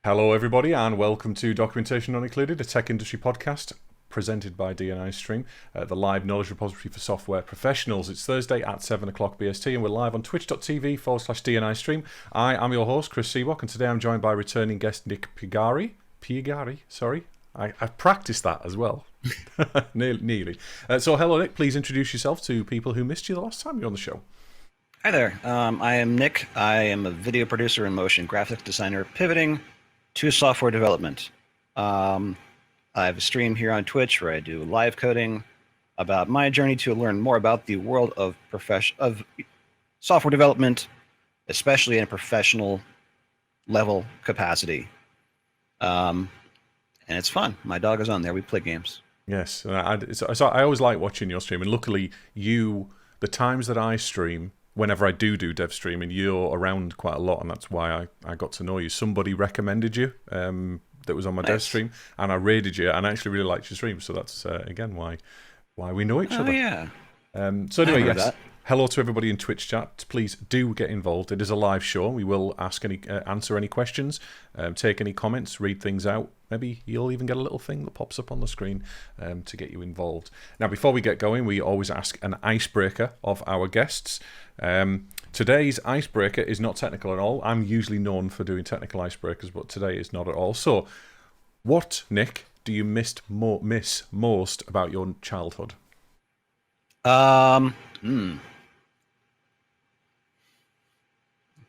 Hello, everybody, and welcome to Documentation Not Included, a tech industry podcast presented by DNI Stream, the live knowledge repository for software professionals. It's Thursday at 7 o'clock BST, and we're live on twitch.tv/DNI Stream. I am your host, Chris Seabock, and today I'm joined by returning guest Nick Piegari, sorry. I practiced that as well. Nearly. So, hello, Nick. Please introduce yourself to people who missed you the last time you were on the show. Hi there. I am Nick. I am a video producer and motion graphic designer pivoting to software development. I have a stream here on Twitch where I do live coding about my journey to learn more about the world of software development, especially in a professional level capacity. And it's fun. My dog is on there. We play games. Yes. So I always like watching your stream, and luckily the times that I stream, whenever I do dev streaming, you're around quite a lot, and that's why I got to know you. Somebody recommended you that was on my dev stream, and I raided you, and I actually really liked your stream, so that's, again, why we know each other. Oh, yeah. So anyway, yes, hello to everybody in Twitch chat. Please do get involved. It is a live show. We will answer any questions, take any comments, read things out. Maybe you'll even get a little thing that pops up on the screen to get you involved. Now, before we get going, we always ask an icebreaker of our guests. Today's icebreaker is not technical at all. I'm usually known for doing technical icebreakers, but today is not at all. So, what, Nick, do you miss most about your childhood? The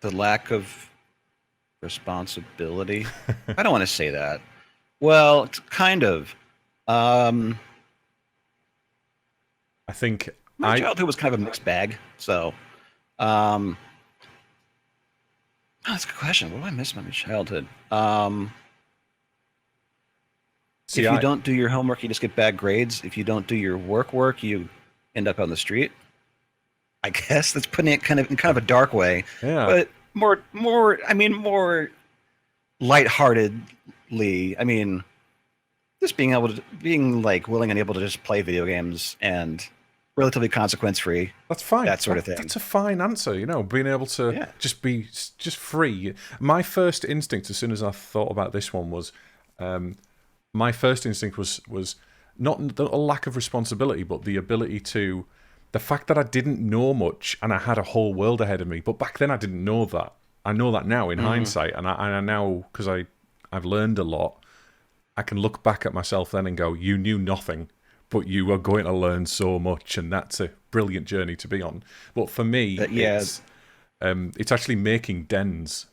lack of responsibility. I don't want to say that. Well, it's kind of. I think my childhood was kind of a mixed bag. So, that's a good question. What do I miss about my childhood? If you don't do your homework, you just get bad grades. If you don't do your work, you end up on the street. I guess that's putting it in kind of a dark way. Yeah. But more lightheartedly. I mean, just being willing and able to just play video games and relatively consequence-free. That's fine. That sort of thing. That's a fine answer, being able to just be free. My first instinct, as soon as I thought about this one, was my first instinct was not a lack of responsibility, but the ability to. The fact that I didn't know much and I had a whole world ahead of me, but back then I didn't know that. I know that now in hindsight, and I now, because I've learned a lot, I can look back at myself then and go, you knew nothing, but you are going to learn so much, and that's a brilliant journey to be on. But for me, it's actually making dens.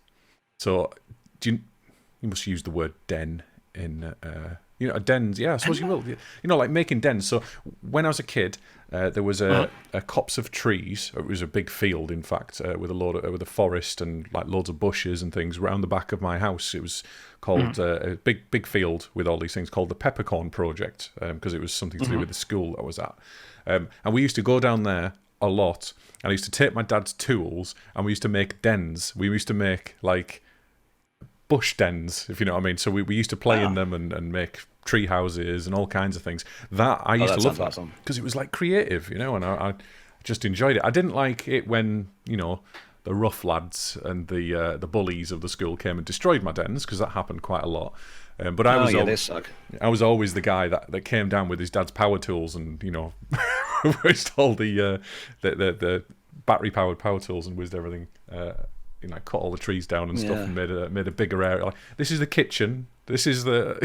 So you must use the word den in... a dens, yeah, I suppose you will. Like making dens. So when I was a kid, there was a copse of trees. It was a big field, in fact, with a forest and like loads of bushes and things around the back of my house. It was called a big field with all these things called the Peppercorn Project, because it was something to do with the school that I was at. And we used to go down there a lot, and I used to take my dad's tools, and we used to make dens. We used to make like bush dens, if you know what I mean. So we used to play in them and make tree houses and all kinds of things. That I used to love that because it was like creative, and I just enjoyed it. I didn't like it when the rough lads and the bullies of the school came and destroyed my dens, because that happened quite a lot. But they suck. I was always the guy that came down with his dad's power tools and whizzed all the battery powered power tools and whizzed everything. Cut all the trees down and stuff, and made a bigger area. Like, this is the kitchen. This is the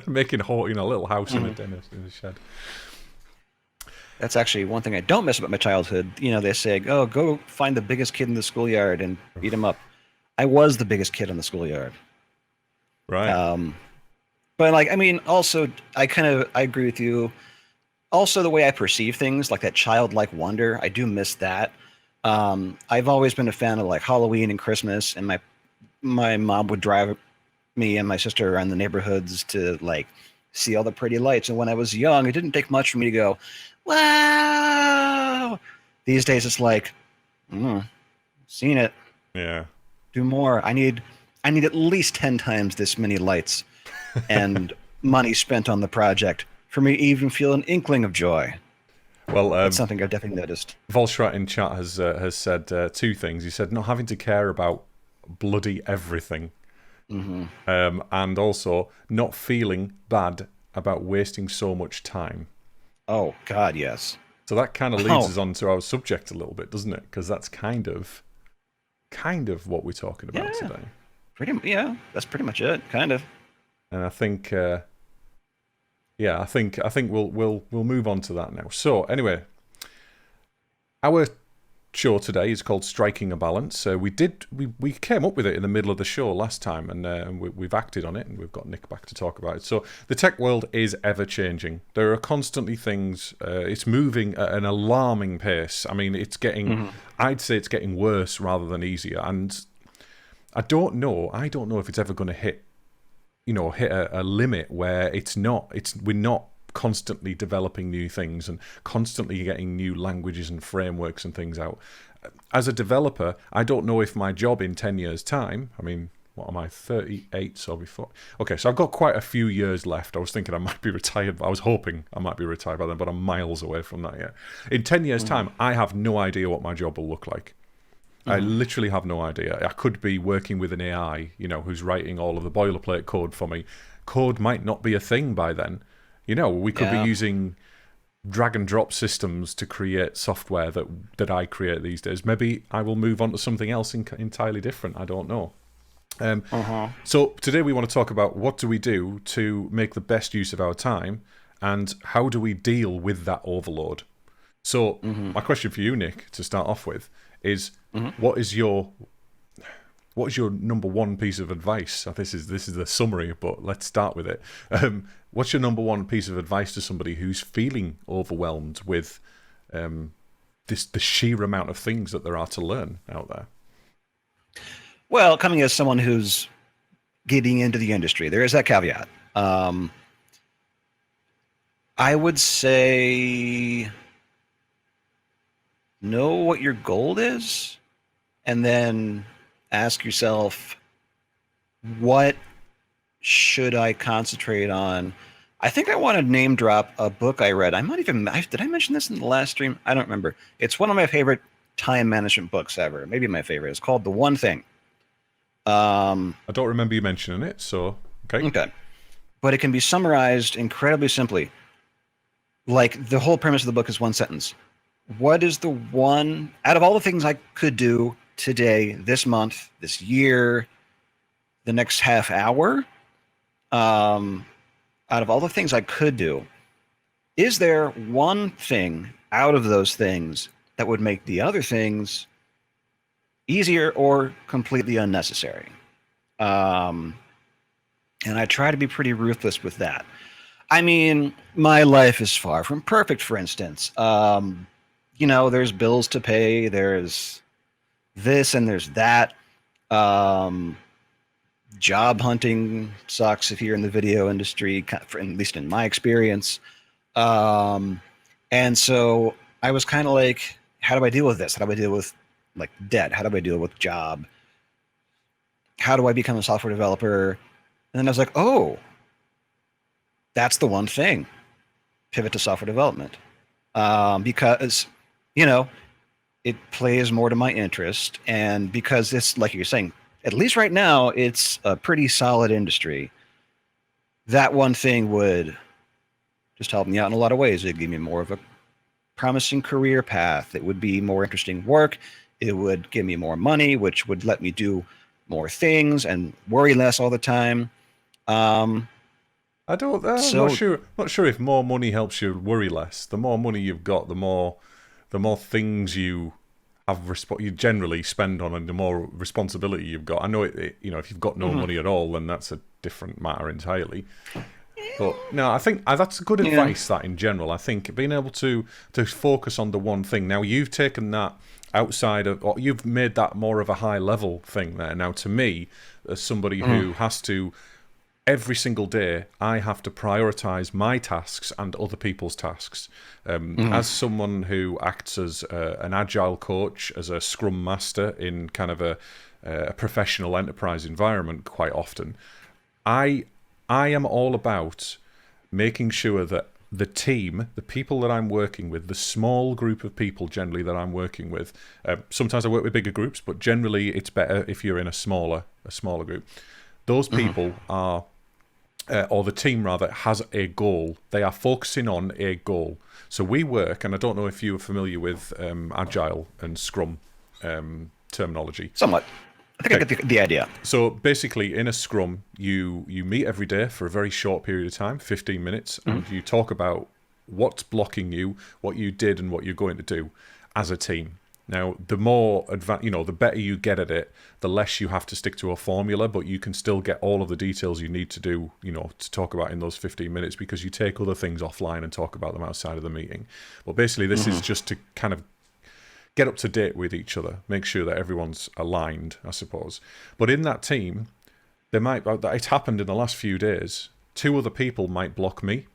making a little house in a shed. That's actually one thing I don't miss about my childhood. They say, "Oh, go find the biggest kid in the schoolyard and beat him up." I was the biggest kid in the schoolyard. Right. But also, I agree with you. Also, the way I perceive things, like that childlike wonder, I do miss that. I've always been a fan of like Halloween and Christmas, and my mom would drive me and my sister around the neighborhoods to like see all the pretty lights. And when I was young, it didn't take much for me to go, wow. These days it's like, seen it. Yeah. Do more. I need at least 10 times this many lights and money spent on the project for me to even feel an inkling of joy. Well, that's something I've definitely noticed. Volstrat in chat has said two things. He said not having to care about bloody everything, Mm-hmm. And also not feeling bad about wasting so much time. Oh God, yes. So that kind of leads Oh, us on to our subject a little bit, doesn't it? Because that's kind of what we're talking about yeah. today. Yeah, that's pretty much it, kind of. And I think, yeah, I think we'll move on to that now. So anyway, our show today is called Striking a Balance. We came up with it in the middle of the show last time, and we've acted on it, and we've got Nick back to talk about it. So the tech world is ever changing. There are constantly things. It's moving at an alarming pace. I mean, it's getting. I'd say it's getting worse rather than easier. And I don't know if it's ever going to hit a limit where we're not constantly developing new things and constantly getting new languages and frameworks and things out. As a developer, I don't know if my job in 10 years' time, I mean, what am I, 38, so before... Okay, so I've got quite a few years left. I was thinking I might be retired, but I was hoping I might be retired by then, but I'm miles away from that yet. In 10 years' time, I have no idea what my job will look like. I literally have no idea. I could be working with an AI, who's writing all of the boilerplate code for me. Code might not be a thing by then. We could be using drag and drop systems to create software that I create these days. Maybe I will move on to something else entirely different. I don't know. So today we want to talk about what do we do to make the best use of our time and how do we deal with that overload. So my question for you, Nick, to start off with is what is your number one piece of advice? This is the summary, but let's start with it. What's your number one piece of advice to somebody who's feeling overwhelmed with the sheer amount of things that there are to learn out there? Well, coming as someone who's getting into the industry, there is that caveat. I would say know what your goal is, and then ask yourself, what should I concentrate on? I think I want to name drop a book I read. Did I mention this in the last stream? I don't remember. It's one of my favorite time management books ever. Maybe my favorite. It's called The One Thing. I don't remember you mentioning it, so okay. Okay. But it can be summarized incredibly simply. Like, the whole premise of the book is one sentence. What is the one, out of all the things I could do today, this month, this year, the next half hour, out of all the things I could do, is there one thing out of those things that would make the other things easier or completely unnecessary? And I try to be pretty ruthless with that. I mean, my life is far from perfect, for instance. There's bills to pay, there's this and there's that. Job hunting sucks if you're in the video industry, at least in my experience. And so I was kind of like, how do I deal with this? How do I deal with like debt? How do I deal with job? How do I become a software developer? And then I was like, oh, that's the one thing. Pivot to software development. Because, it plays more to my interest. And because it's, like you're saying, at least right now, it's a pretty solid industry. That one thing would just help me out in a lot of ways. It'd give me more of a promising career path. It would be more interesting work. It would give me more money, which would let me do more things and worry less all the time. I'm not sure if more money helps you worry less. The more money you've got, the more things you you generally spend on, and the more responsibility you've got. I know if you've got no money at all, then that's a different matter entirely. But no, I think that's good advice. That in general, I think being able to focus on the one thing. Now you've taken that outside of, or you've made that more of a high level thing there. Now to me, as somebody who has to, every single day, I have to prioritize my tasks and other people's tasks. As someone who acts as an agile coach, as a scrum master in kind of a professional enterprise environment quite often, I am all about making sure that the team, the people that I'm working with, the small group of people generally that I'm working with, sometimes I work with bigger groups, but generally it's better if you're in a smaller group. those people are, or the team rather, has a goal. They are focusing on a goal. So we work, and I don't know if you are familiar with Agile and Scrum terminology. Somewhat. I think I get the idea. So basically, in a Scrum, you meet every day for a very short period of time, 15 minutes, and you talk about what's blocking you, what you did, and what you're going to do as a team. Now, the more the better you get at it, the less you have to stick to a formula, but you can still get all of the details you need to do, to talk about in those 15 minutes, because you take other things offline and talk about them outside of the meeting. But basically, this is just to kind of get up to date with each other, make sure that everyone's aligned, I suppose. But in that team, it happened in the last few days, 2 other people might block me,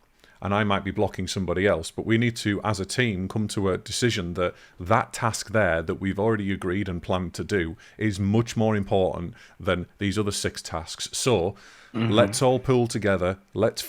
and I might be blocking somebody else. But we need to, as a team, come to a decision that that task there that we've already agreed and planned to do is much more important than these other 6 tasks. So let's all pull together. Let's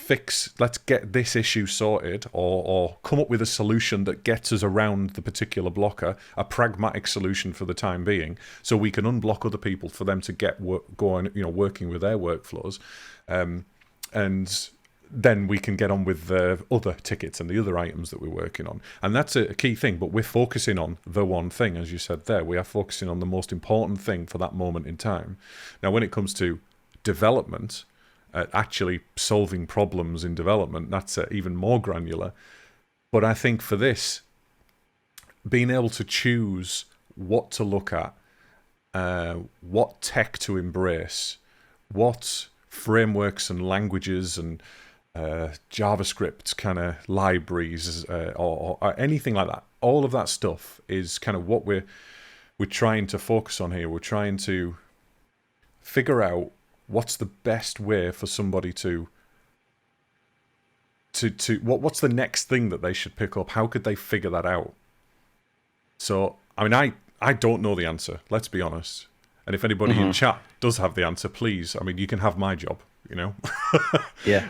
get this issue sorted, or come up with a solution that gets us around the particular blocker, a pragmatic solution for the time being, so we can unblock other people for them to get going, working with their workflows. And then we can get on with the other tickets and the other items that we're working on. And that's a key thing, but we're focusing on the one thing, as you said there. We are focusing on the most important thing for that moment in time. Now, when it comes to development, actually solving problems in development, that's even more granular. But I think for this, being able to choose what to look at, what tech to embrace, what frameworks and languages and JavaScript kind of libraries or anything like that. All of that stuff is kind of what we're trying to focus on here. We're trying to figure out what's the best way for somebody to what's the next thing that they should pick up? How could they figure that out? So, I mean, I don't know the answer, let's be honest. And if anybody in chat does have the answer, please, I mean, you can have my job, Yeah.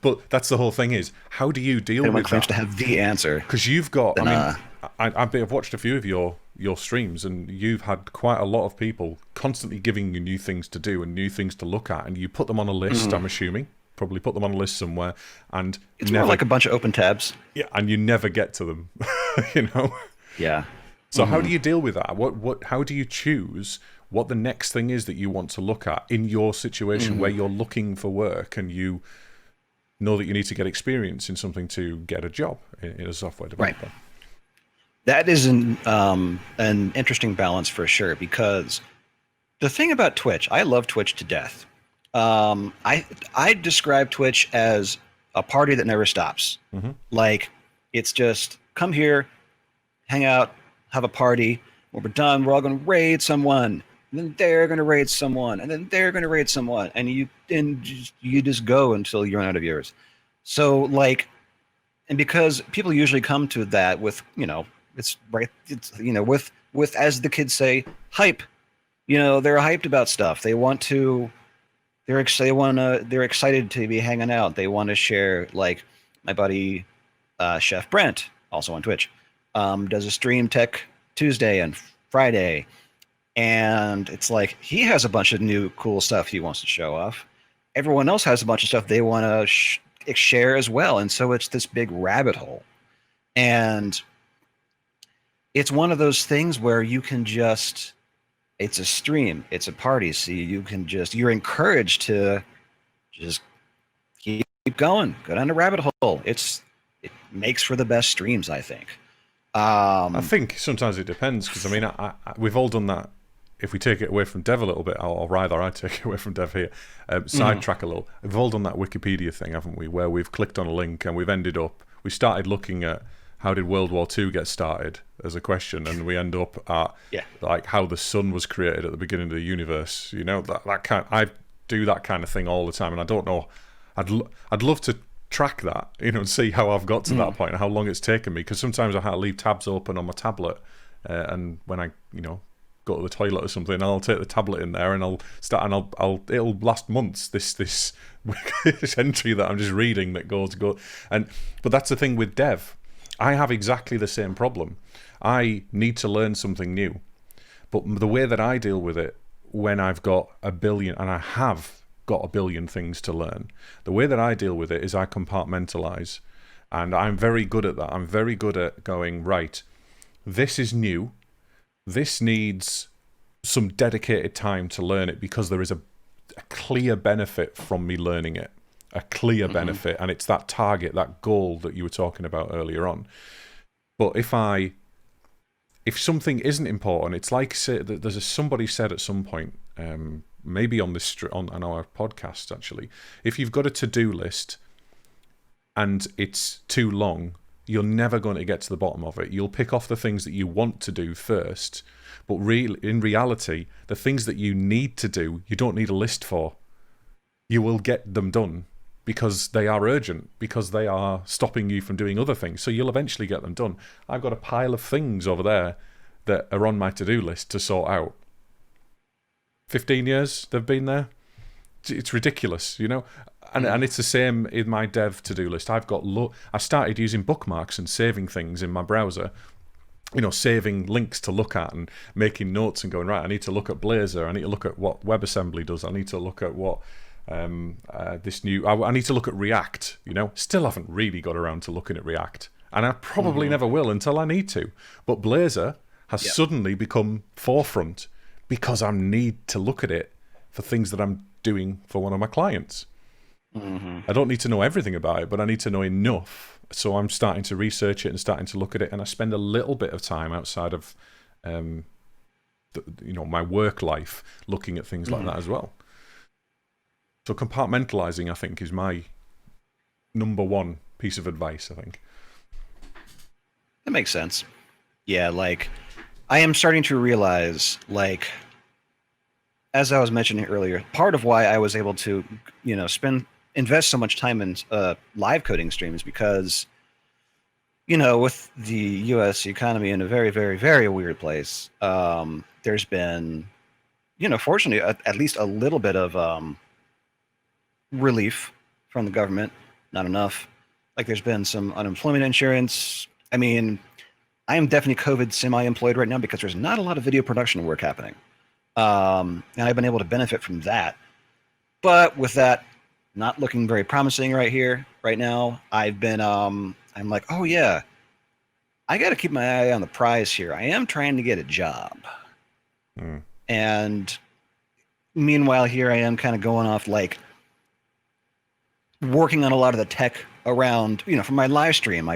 But that's the whole thing is, how do you deal with that? Claims to have the answer. Because you've got, I've watched a few of your streams, and you've had quite a lot of people constantly giving you new things to do and new things to look at, and you put them on a list, I'm assuming. Probably put them on a list somewhere, and it's more like a bunch of open tabs. Yeah, and you never get to them, Yeah. So how do you deal with that? How do you choose what the next thing is that you want to look at in your situation where you're looking for work and you know that you need to get experience in something to get a job in a software developer? Right. That is an interesting balance for sure, because the thing about Twitch, I love Twitch to death. I describe Twitch as a party that never stops. Like, it's just come here, hang out, have a party. When we're done, we're all going to raid someone, and then they're going to raid someone, and then they're going to raid someone, and you just go until you run out of yours. So, like, and because people usually come to that with, it's right, it's with as the kids say, hype. They're hyped about stuff. They want to. They're excited to be hanging out. They want to share. Like, my buddy Chef Brent, also on Twitch, does a stream Tech Tuesday and Friday, and it's like he has a bunch of new cool stuff he wants to show off. Everyone else has a bunch of stuff they want to share as well, and so it's this big rabbit hole. And it's one of those things where you can just, it's a stream, it's a party, so you're encouraged to just keep going, go down the rabbit hole. It makes for the best streams, I think. I think sometimes it depends, because I mean, we've all done that. If we take it away from Dev a little bit, or rather I take it away from Dev here, sidetrack a little. We've all done that Wikipedia thing, haven't we, where we've clicked on a link and we started looking at how did World War II get started as a question, and we end up at like how the sun was created at the beginning of the universe. I do that kind of thing all the time, and I don't know. I'd love to track that, and see how I've got to that point and how long it's taken me, because sometimes I have to leave tabs open on my tablet, and when I go to the toilet or something, I'll take the tablet in there and I'll start, and it'll last months, this entry that I'm just reading that goes, but that's the thing with Dev. I have exactly the same problem. I need to learn something new, but the way that I deal with it, when I've got a billion, and I have got a billion things to learn. The way that I deal with it is I compartmentalize, and I'm very good at that. I'm very good at going, right, this is new, this needs some dedicated time to learn it because there is a clear benefit from me learning it, a clear benefit, and it's that target, that goal that you were talking about earlier on. But if something isn't important, it's like somebody said at some point, maybe on our podcast actually, if you've got a to-do list and it's too long, you're never going to get to the bottom of it. You'll pick off the things that you want to do first, but in reality, the things that you need to do, you don't need a list for. You will get them done because they are urgent, because they are stopping you from doing other things. So you'll eventually get them done. I've got a pile of things over there that are on my to-do list to sort out. 15 years they've been there. It's ridiculous, you know? And it's the same in my dev to-do list. I started using bookmarks and saving things in my browser, you know, saving links to look at and making notes and going, right, I need to look at Blazor, I need to look at what WebAssembly does, I need to look at what I need to look at React, you know. Still haven't really got around to looking at React, and I probably never will until I need to. But Blazor has suddenly become forefront because I need to look at it for things that I'm doing for one of my clients. I don't need to know everything about it, but I need to know enough. So I'm starting to research it and starting to look at it, and I spend a little bit of time outside of, my work life looking at things like that as well. So compartmentalizing, I think, is my number one piece of advice, I think. That makes sense. Yeah, like, I am starting to realize, like, as I was mentioning earlier, part of why I was able to, you know, invest so much time in live coding streams because, you know, with the U.S. economy in a very, very, very weird place, there's been, you know, fortunately, at least a little bit of relief from the government. Not enough. Like, there's been some unemployment insurance. I mean, I am definitely COVID semi-employed right now because there's not a lot of video production work happening. And I've been able to benefit from that. But with that not looking very promising right now, I've been, I'm like, oh yeah, I got to keep my eye on the prize here. I am trying to get a job. And meanwhile, here I am kind of going off, like, working on a lot of the tech around, you know, for my live stream.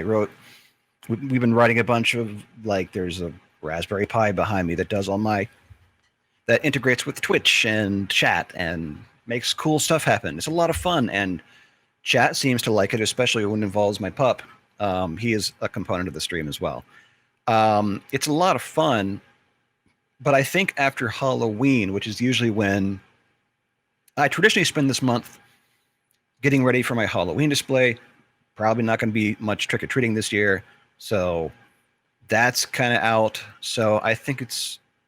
We've been writing a bunch of, like, there's a Raspberry Pi behind me that does that integrates with Twitch and chat and makes cool stuff happen. It's a lot of fun, and chat seems to like it, especially when it involves my pup. He is a component of the stream as well. It's a lot of fun, but I think after Halloween, which is usually when I traditionally spend this month getting ready for my Halloween display, probably not going to be much trick-or-treating this year, so that's kind of out. So I think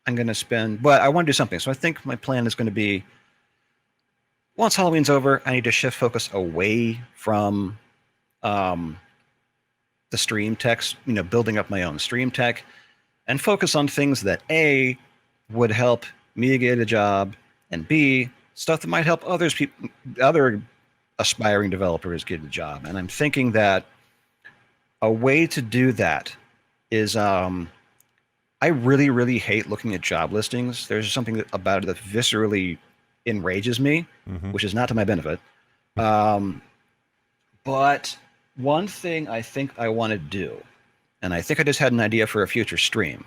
I'm going to spend, but I want to do something. So I think my plan is going to be, once Halloween's over, I need to shift focus away from the stream tech, you know, building up my own stream tech, and focus on things that A, would help me get a job, and B, stuff that might help other aspiring developers get a job. And I'm thinking that a way to do that is, I really, really hate looking at job listings. There's something about it that viscerally enrages me, which is not to my benefit. But one thing I think I want to do, and I think I just had an idea for a future stream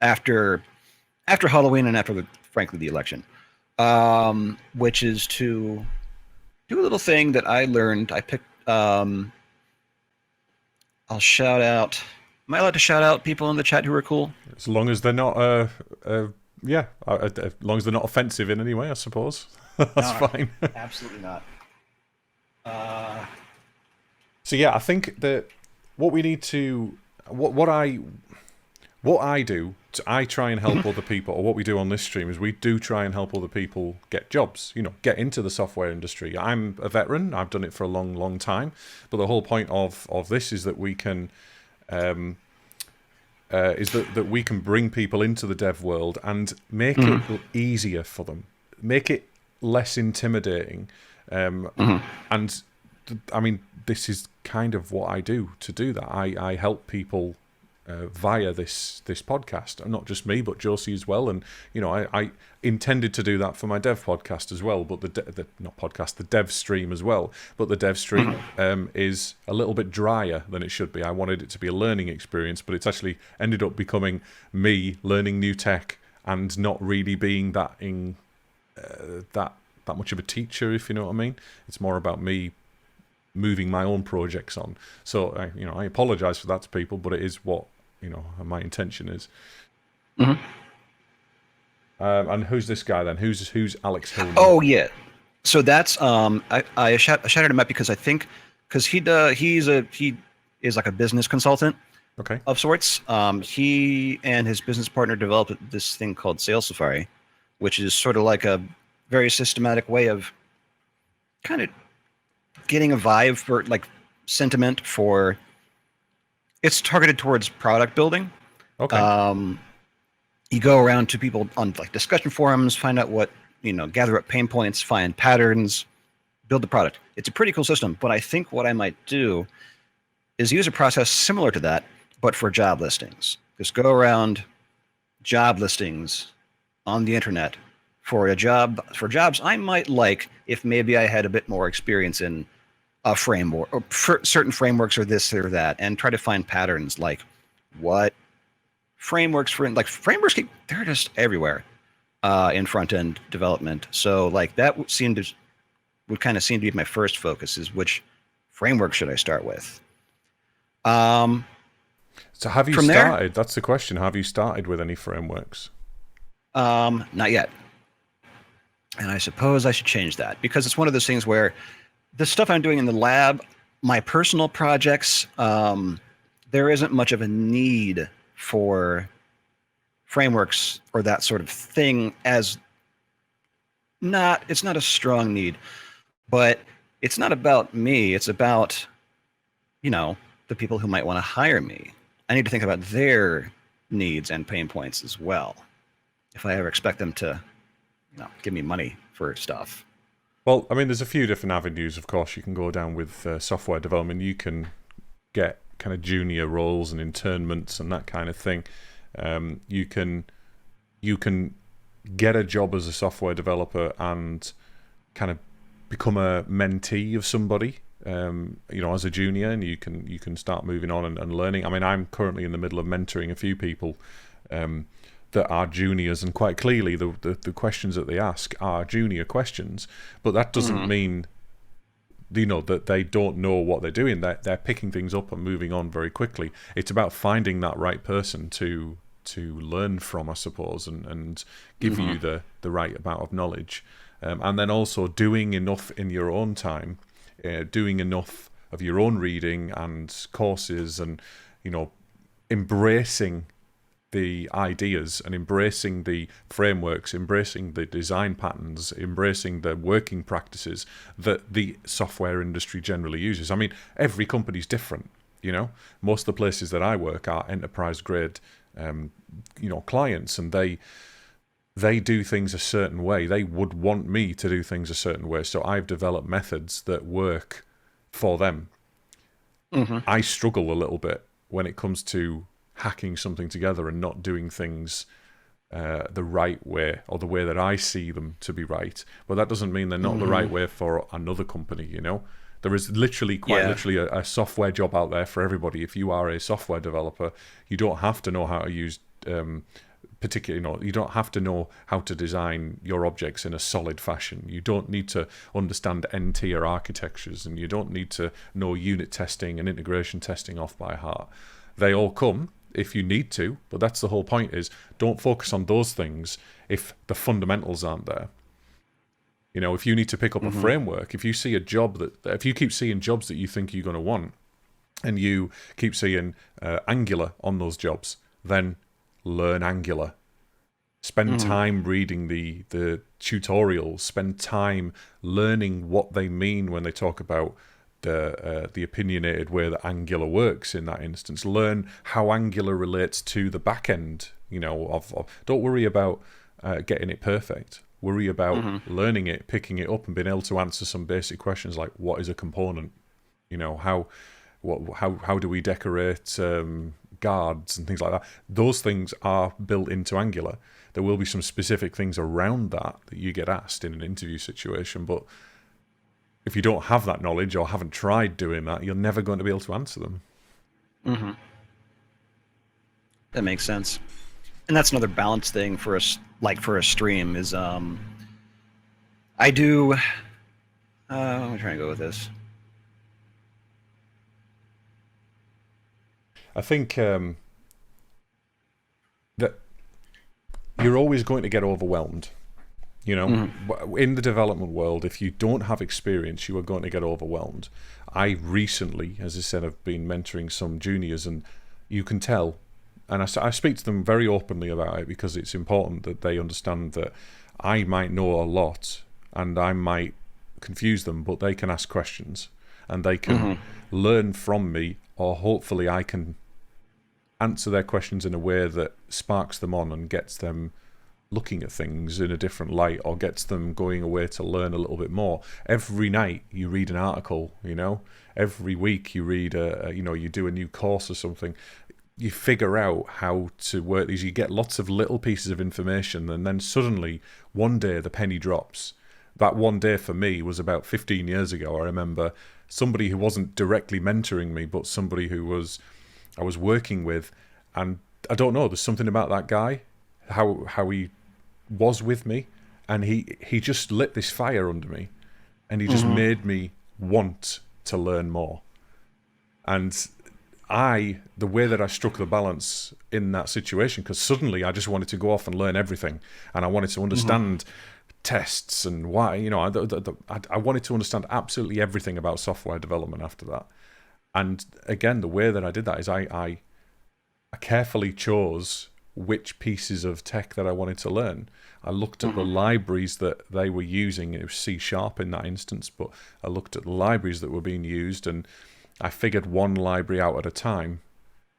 after Halloween and after frankly the election, which is to do a little thing that I learned. I picked. I'll shout out. Am I allowed to shout out people in the chat who are cool? As long as they're not, as long as they're not offensive in any way, I suppose. That's fine. Absolutely not. So yeah, I think that what we need to, what I do, I try and help other people, or what we do on this stream is we do try and help other people get jobs, you know, get into the software industry. I'm a veteran. I've done it for a long, long time. But the whole point of this is that we can, that we can bring people into the dev world and make it easier for them. Make it less intimidating. And I mean, this is kind of what I do to do that. I help people via this podcast, and not just me, but Josie as well. And you know, I intended to do that for my dev podcast as well, but the dev stream as well. But the dev stream is a little bit drier than it should be. I wanted it to be a learning experience, but it's actually ended up becoming me learning new tech and not really being that much of a teacher, if you know what I mean. It's more about me moving my own projects on. So I apologize for that to people, but it is what my intention is. And who's this guy then? Who's Alex Hillman? Oh yeah, so that's I shouted him out because he is like a business consultant, okay, of sorts. He and his business partner developed this thing called Sales Safari, which is sort of like a very systematic way of kind of getting a vibe for like sentiment for. It's targeted towards product building. Okay. You go around to people on like discussion forums, find out what, gather up pain points, find patterns, build the product. It's a pretty cool system, but I think what I might do is use a process similar to that, but for job listings. Just go around job listings on the internet for jobs I might like if maybe I had a bit more experience in a framework or certain frameworks or this or that, and try to find patterns like what frameworks they're just everywhere in front end development. So like that would kind of seem to be my first focus, is which framework should I start with. So have you started? That's the question. Have you started with any frameworks? Not yet. And I suppose I should change that, because it's one of those things where the stuff I'm doing in the lab, my personal projects, there isn't much of a need for frameworks or that sort of thing, it's not a strong need, but it's not about me. It's about, the people who might want to hire me. I need to think about their needs and pain points as well, if I ever expect them to, give me money for stuff. Well, I mean, there's a few different avenues, of course, you can go down with software development. You can get kind of junior roles and internments and that kind of thing. You can get a job as a software developer and kind of become a mentee of somebody, as a junior, and you can start moving on and learning. I mean, I'm currently in the middle of mentoring a few people that are juniors, and quite clearly the questions that they ask are junior questions, but that doesn't mean that they don't know what they're doing. They're picking things up and moving on very quickly. It's about finding that right person to learn from, I suppose, and give you the right amount of knowledge, and then also doing enough in your own time, doing enough of your own reading and courses, and embracing the ideas and embracing the frameworks, embracing the design patterns, embracing the working practices that the software industry generally uses. I mean, every company's different, Most of the places that I work are enterprise grade, clients, and they do things a certain way. They would want me to do things a certain way, so I've developed methods that work for them. I struggle a little bit when it comes to hacking something together and not doing things the right way, or the way that I see them to be right. But that doesn't mean they're not the right way for another company, There is literally a software job out there for everybody. If you are a software developer, you don't have to know how to use you don't have to know how to design your objects in a solid fashion. You don't need to understand N-tier architectures, and you don't need to know unit testing and integration testing off by heart. They all come if you need to, but that's the whole point, is don't focus on those things if the fundamentals aren't there. If you need to pick up a framework, if you see if you keep seeing jobs that you think you're going to want, and you keep seeing Angular on those jobs, then learn Angular. Spend time reading the tutorials, spend time learning what they mean when they talk about the opinionated way that Angular works in that instance. Learn how Angular relates to the back end. Don't worry about getting it perfect. Worry about learning it, picking it up, and being able to answer some basic questions like, what is a component? How do we decorate guards and things like that? Those things are built into Angular. There will be some specific things around that you get asked in an interview situation, but if you don't have that knowledge or haven't tried doing that, you're never going to be able to answer them. That makes sense. And that's another balance thing for us, like for a stream, is I do. I'm trying to go with this. I think that you're always going to get overwhelmed. In the development world, if you don't have experience, you are going to get overwhelmed. I recently, as I said, have been mentoring some juniors, and you can tell. And I speak to them very openly about it because it's important that they understand that I might know a lot and I might confuse them, but they can ask questions and they can learn from me, or hopefully I can answer their questions in a way that sparks them on and gets them looking at things in a different light, or gets them going away to learn a little bit more. Every night you read an article, every week you read you do a new course or something. You figure out how to work these. You get lots of little pieces of information, and then suddenly one day the penny drops. That one day for me was about 15 years ago. I remember somebody who wasn't directly mentoring me, but somebody who I was working with, and I don't know, there's something about that guy, how he was with me, and he just lit this fire under me, and he just made me want to learn more. And the way that I struck the balance in that situation, because suddenly I just wanted to go off and learn everything, and I wanted to understand tests and why, I wanted to understand absolutely everything about software development after that. And again, the way that I did that is I carefully chose which pieces of tech that I wanted to learn. I looked at the libraries that they were using. It was C# in that instance, but I looked at the libraries that were being used, and I figured one library out at a time.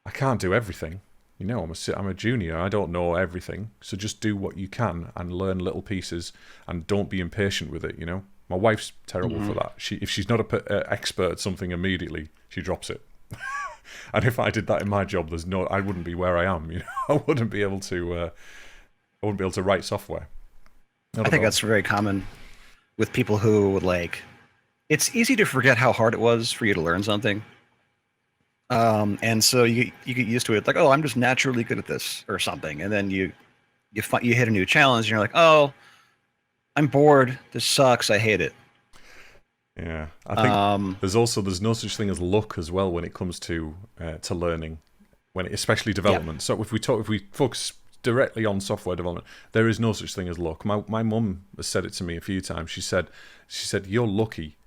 I can't do everything. I'm a junior. I don't know everything. So just do what you can and learn little pieces, and don't be impatient with it, My wife's terrible for that. If she's not an expert at something immediately, she drops it. And if I did that in my job, I wouldn't be where I am. I wouldn't be able to write software. I think that's very common with people who it's easy to forget how hard it was for you to learn something. And so you get used to it. It's like, oh, I'm just naturally good at this or something. And then you hit a new challenge and you're like, oh, I'm bored. This sucks. I hate it. Yeah. I think there's no such thing as luck as well when it comes to learning, especially development. So if we focus directly on software development, there is no such thing as luck. My mum has said it to me a few times. She said you're lucky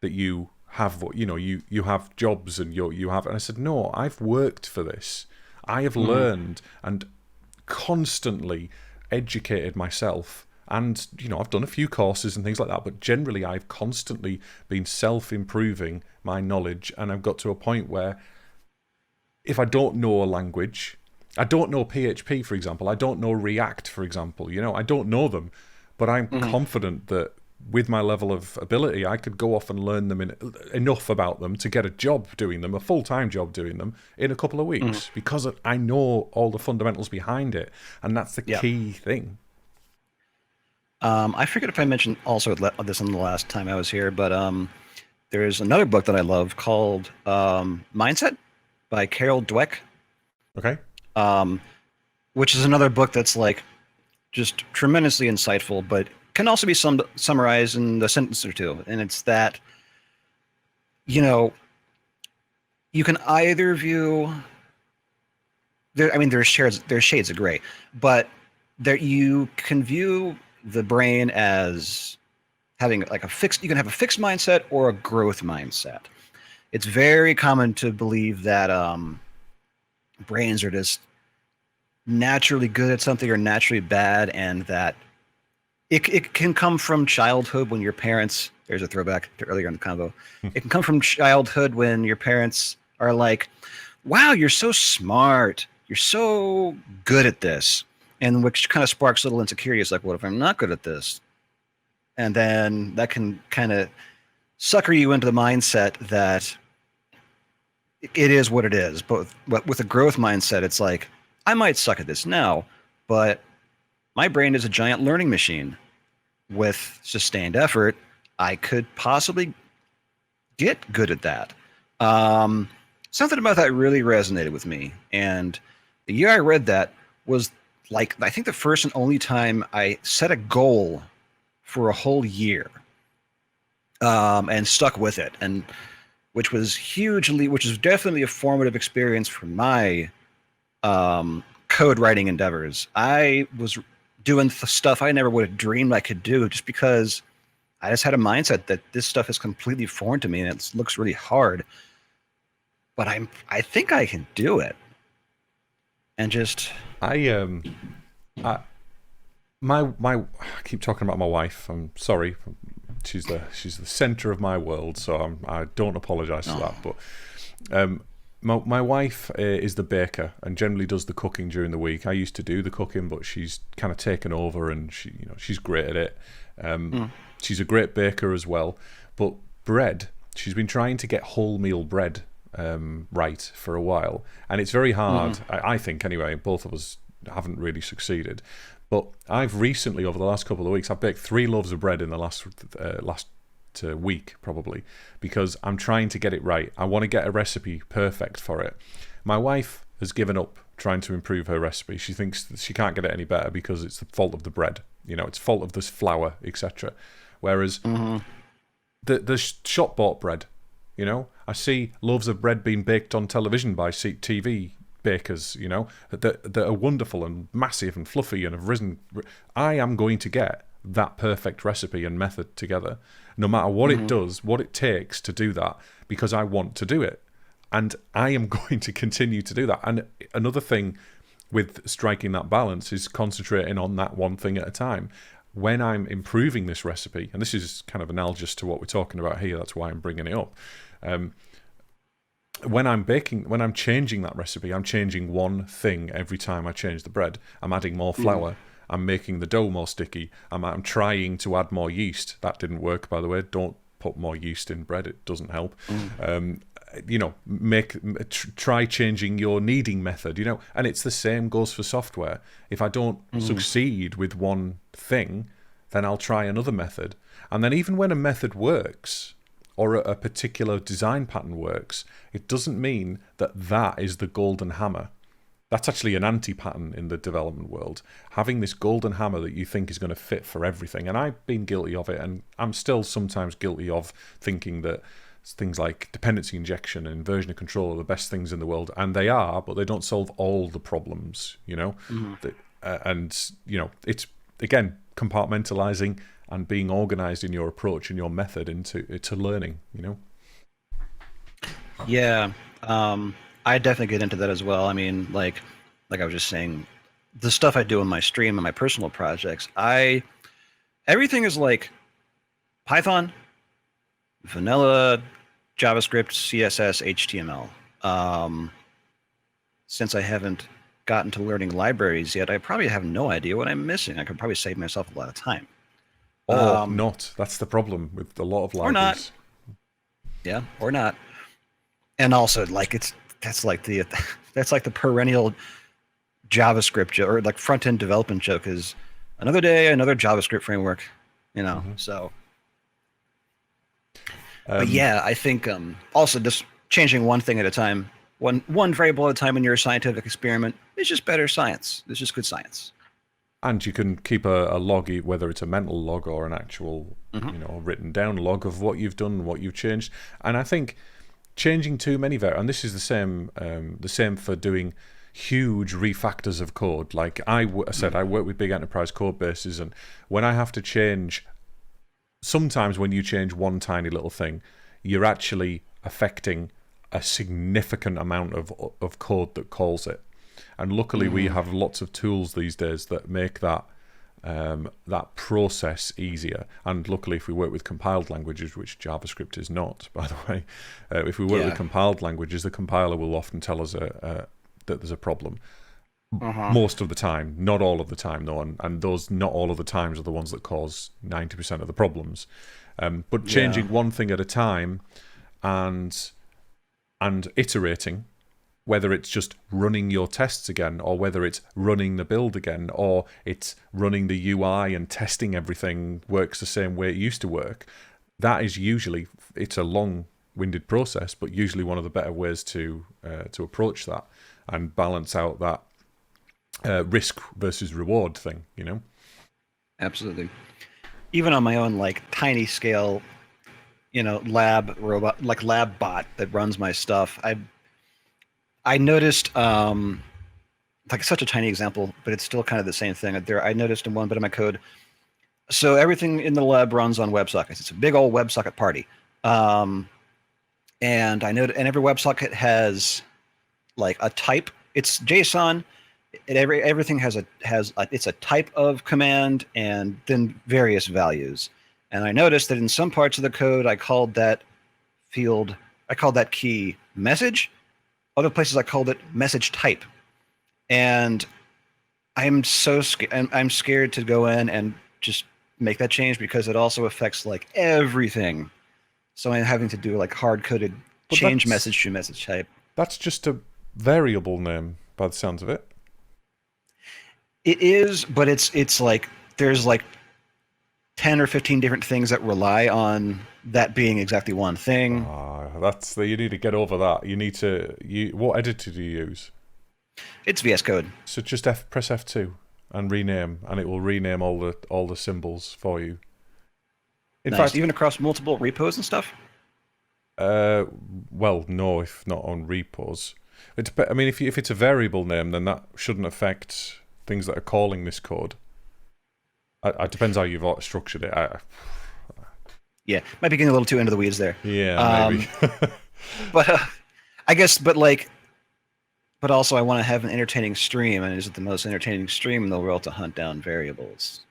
that you have you have jobs and you have, and I said, no, I've worked for this. I have learned and constantly educated myself, and I've done a few courses and things like that, but generally I've constantly been self-improving my knowledge, and I've got to a point where if I don't know a language, I don't know PHP, for example, I don't know React, for example, I don't know them, but I'm confident that with my level of ability, I could go off and learn them enough about them to get a job doing them, a full-time job doing them, in a couple of weeks, because I know all the fundamentals behind it, and that's the key thing. I forget if I mentioned also this in the last time I was here, but there's another book that I love called Mindset by Carol Dweck. Okay. Which is another book that's just tremendously insightful, but can also be summarized in a sentence or two. And it's that, you can either view there's shades of gray, but you can view the brain as having you can have a fixed mindset or a growth mindset. It's very common to believe that brains are just naturally good at something or naturally bad, and that it can come from childhood when your parents, there's a throwback to earlier in the convo, it can come from childhood when your parents are like, wow, you're so smart, you're so good at this. and which kind of sparks little insecurities, like, what if I'm not good at this? And then that can kind of sucker you into the mindset that it is what it is. But with a growth mindset, it's like, I might suck at this now, but my brain is a giant learning machine. With sustained effort, I could possibly get good at that. Something about that really resonated with me. And the year I read that was like, I think the first and only time I set a goal for a whole year, and stuck with it. And which was definitely a formative experience for my code writing endeavors. I was doing stuff I never would have dreamed I could do, just because I just had a mindset that this stuff is completely foreign to me and it looks really hard. But I think I can do it. And just I keep talking about my wife. I'm sorry. She's the center of my world, so I don't apologize for that. But my wife is the baker and generally does the cooking during the week. I used to do the cooking, but she's kind of taken over, and she's great at it. She's a great baker as well. But bread, she's been trying to get wholemeal bread right for a while, and it's very hard. I think anyway. Both of us haven't really succeeded. But I've recently, over the last couple of weeks, I've baked 3 loaves of bread in the last week, probably, because I'm trying to get it right. I want to get a recipe perfect for it. My wife has given up trying to improve her recipe. She thinks that she can't get it any better because it's the fault of the bread. It's fault of this flour, etc. Whereas the shop-bought bread, I see loaves of bread being baked on television by TV bakers, that are wonderful and massive and fluffy and have risen. I am going to get that perfect recipe and method together, no matter what it does, what it takes to do that, because I want to do it. And I am going to continue to do that. And another thing with striking that balance is concentrating on that one thing at a time. When I'm improving this recipe, and this is kind of analogous to what we're talking about here, that's why I'm bringing it up. When I'm changing that recipe, I'm changing one thing every time I change the bread. I'm adding more flour. I'm making the dough more sticky. I'm trying to add more yeast. That didn't work, by the way. Don't put more yeast in bread. It doesn't help. Try changing your kneading method, and it's the same goes for software. If I don't succeed with one thing, then I'll try another method. And then even when a method works, or a particular design pattern works, it doesn't mean that is the golden hammer. That's actually an anti-pattern in the development world. Having this golden hammer that you think is going to fit for everything. And I've been guilty of it, and I'm still sometimes guilty of thinking that things like dependency injection and version of control are the best things in the world. And they are, but they don't solve all the problems, it's, again, compartmentalising and being organised in your approach and your method into learning, Yeah, I definitely get into that as well. I mean, like I was just saying, the stuff I do in my stream and my personal projects, everything is like Python, vanilla, JavaScript, CSS, HTML. Since I haven't gotten to learning libraries yet, I probably have no idea what I'm missing. I could probably save myself a lot of time. Or not. That's the problem with a lot of libraries. Or not. Yeah, or not. And also, that's like the perennial JavaScript joke, or like front end development joke, is another day, another JavaScript framework. So. But yeah, I think also just changing one thing at a time, one variable at a time in your scientific experiment is just better science. It's just good science. And you can keep a log, whether it's a mental log or an actual, written down log of what you've done, what you've changed. And I think changing too many and this is the same for doing huge refactors of code. Like I said, I work with big enterprise code bases, and when I have to change, sometimes when you change one tiny little thing, you're actually affecting a significant amount of code that calls it. And luckily, we have lots of tools these days that make that process easier. And luckily, if we work with compiled languages, which JavaScript is not, by the way, if we work with compiled languages, the compiler will often tell us that there's a problem. most of the time, not all of the time though, and those not all of the times are the ones that cause 90% of the problems. But changing one thing at a time and iterating, whether it's just running your tests again, or whether it's running the build again, or it's running the UI and testing everything works the same way it used to work, that is usually, it's a long-winded process, but usually one of the better ways to approach that and balance out that risk versus reward thing, you know? Absolutely. Even on my own, like, tiny scale, you know, lab robot, like lab bot that runs my stuff, I noticed, like, such a tiny example, but it's still kind of the same thing. I noticed in one bit of my code, so everything in the lab runs on WebSockets. It's a big old WebSocket party. And I know, and every WebSocket has like a type. It's JSON. Everything has it's a type of command and then various values. And I noticed that in some parts of the code, I called that key message. Other places I called it message type. And I'm scared to go in and just make that change because it also affects like everything. So I'm having to do like hard-coded change message to message type. That's just a variable name by the sounds of it. It is, but it's like there's like 10 or 15 different things that rely on that being exactly one thing. You need to get over that. You need to. What editor do you use? It's VS Code. So just press F2 and rename, and it will rename all the symbols for you. In fact, even across multiple repos and stuff. Well, no, if not on repos. I mean, if it's a variable name, then that shouldn't affect things that are calling this code. It depends how you've structured it. Yeah, might be getting a little too into the weeds there. Yeah, maybe. But I guess, but also I want to have an entertaining stream, and is it the most entertaining stream in the world to hunt down variables?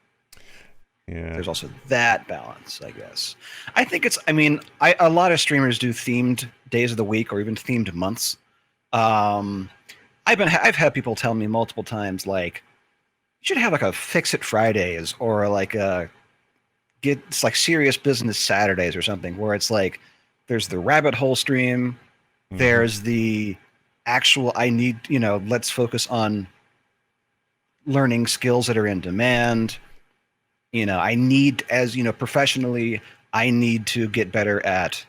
Yeah. There's also that balance, I guess. I think a lot of streamers do themed days of the week or even themed months. I've had people tell me multiple times, like, you should have like a Fix It Fridays or like it's like Serious Business Saturdays or something, where it's like there's the rabbit hole stream, there's the actual let's focus on learning skills that are in demand. I need, professionally, I need to get better at,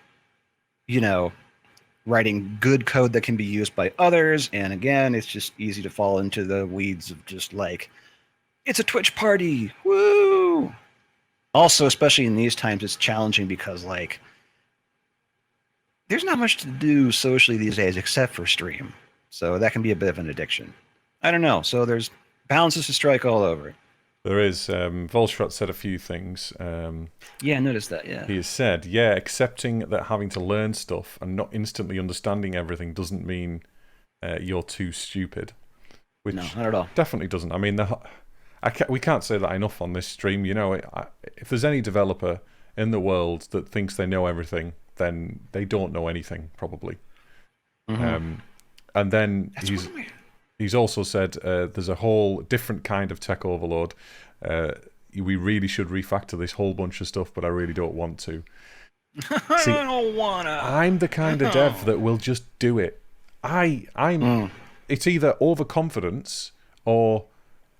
writing good code that can be used by others. And again, it's just easy to fall into the weeds of just like, it's a Twitch party, woo! Also, especially in these times, it's challenging because, like, there's not much to do socially these days except for stream. So that can be a bit of an addiction. I don't know. So there's balances to strike all over. There is. Volstrat said a few things. Yeah, I noticed that, yeah. He has said, accepting that having to learn stuff and not instantly understanding everything doesn't mean you're too stupid. Which no, not at all. Definitely doesn't. I mean, we can't say that enough on this stream. If there's any developer in the world that thinks they know everything, then they don't know anything, probably. Mm-hmm. And then he's also said there's a whole different kind of tech overload. We really should refactor this whole bunch of stuff, but I really don't want to. See, I don't wanna. I'm the kind of dev that will just do it. It's either overconfidence or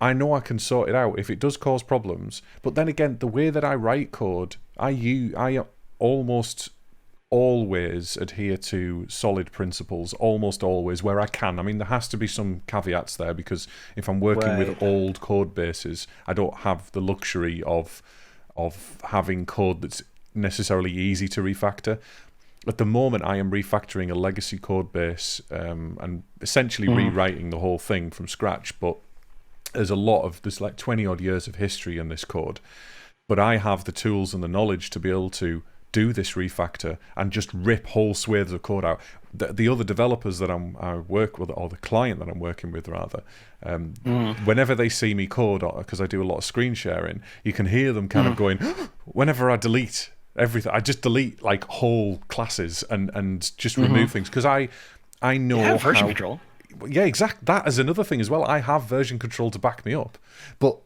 I know I can sort it out if it does cause problems. But then again, the way that I write code, I almost always adhere to solid principles, almost always, where I can. I mean, there has to be some caveats there, because if I'm working with old code bases, I don't have the luxury of having code that's necessarily easy to refactor. At the moment, I am refactoring a legacy code base and essentially rewriting the whole thing from scratch, but there's like 20 odd years of history in this code, but I have the tools and the knowledge to be able to do this refactor and just rip whole swathes of code out. The other developers that I work with, or the client that I'm working with rather, whenever they see me code, because I do a lot of screen sharing, you can hear them kind of going, whenever I delete everything, I just delete like whole classes and just remove things, because I know version control. Yeah, exactly. That is another thing as well. I have version control to back me up, but